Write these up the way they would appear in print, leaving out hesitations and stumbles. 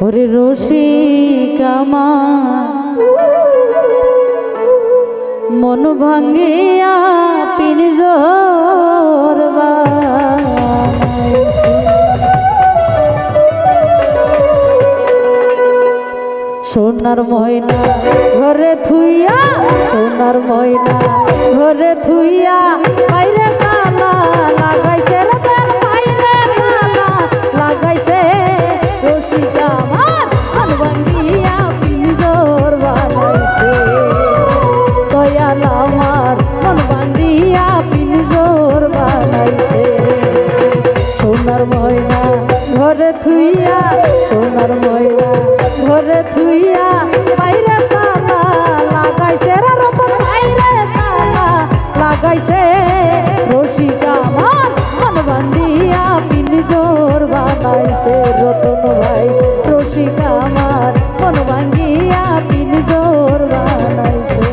ওরে রসিক আমার মন ভাঙ্গিয়া পিনজর সোনার ময়না ঘরে থুইয়া, সোনার ময়না ঘরে থুইয়া বাইরে তালা লাগাইছে রে তার বাইরে তালা লাগাইছে রসিক আমার মন ভাঙ্গিয়া পিনজর বানাইছে দয়াল আমার মন ভাঙ্গিয়া পিনজর বানাইছে সোনার ময়না ঘরে থুইয়া, সোনার ময়না ঘরে থুইয়া বাইরে তালা লাগাইছে রে রতন বাইরে তালা লাগাইছে রসিক আমার মন বান্ধিয়া পিনজর বানাইছে রতন ভাই রসিক আমার মন বান্ধিয়া পিনজর বানাইছে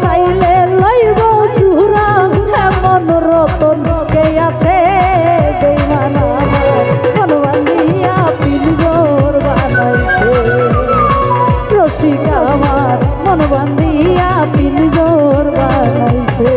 চাইলে লইব চূড়া এমন রতন কে আছে বেঈমান মন বান্ধিয়া পিনজর বানাইছে রসিক আমার মন বান্ধিয়া পিনজর বানাইছে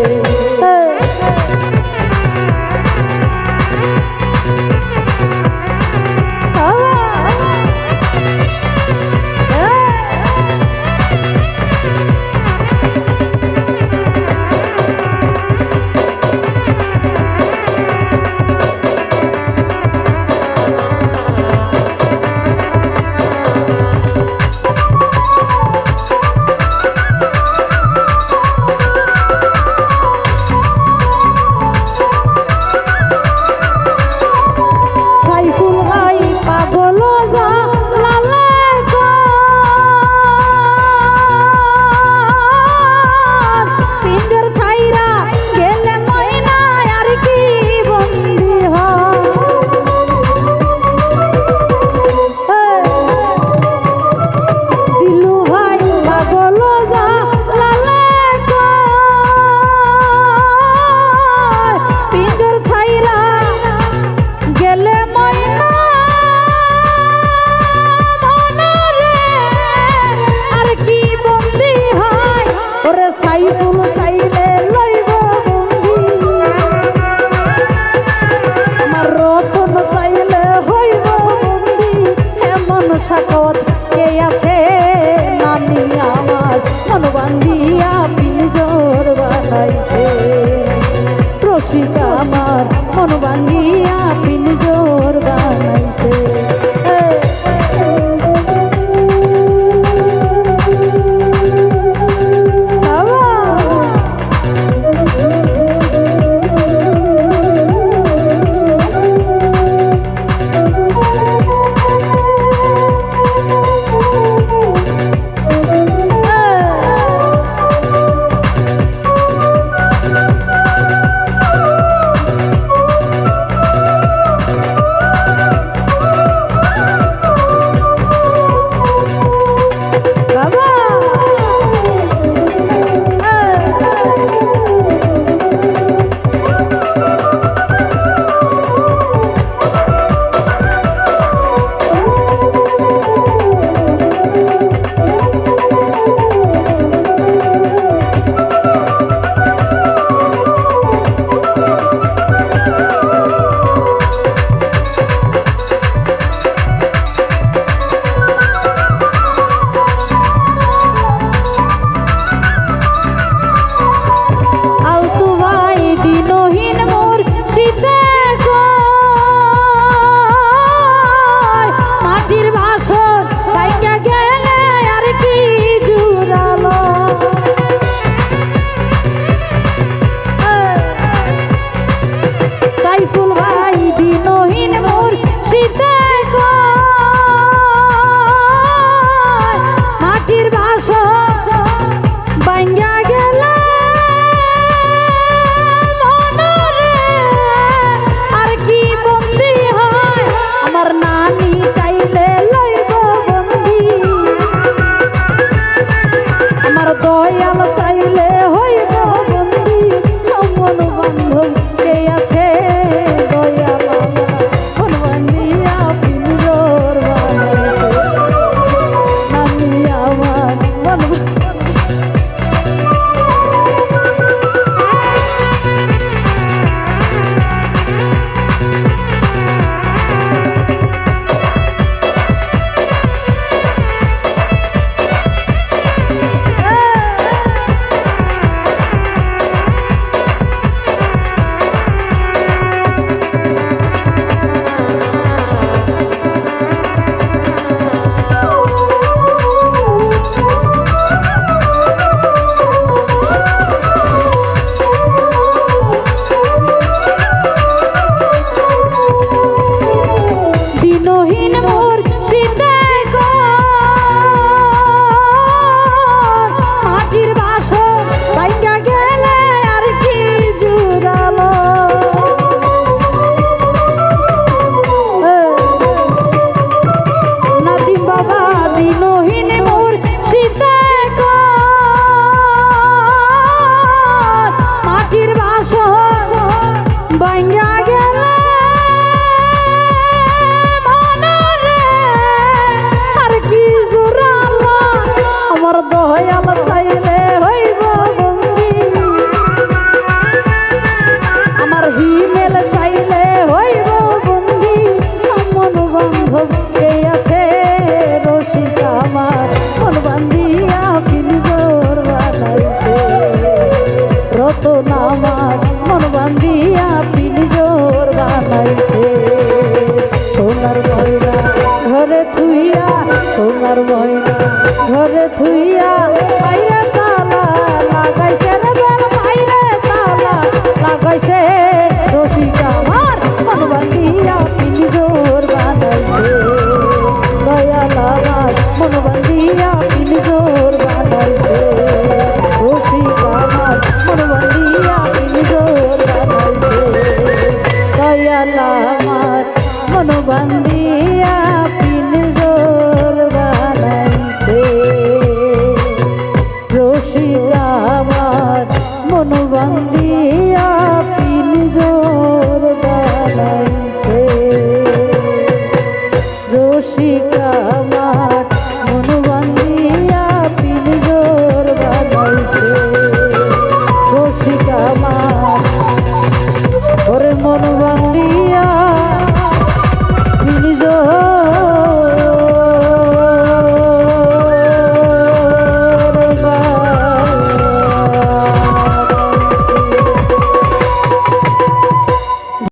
কে আছে নানি আমার মন বান্ধিয়া পিনজর বানাইছে রসিক আমার মন বান্ধিয়া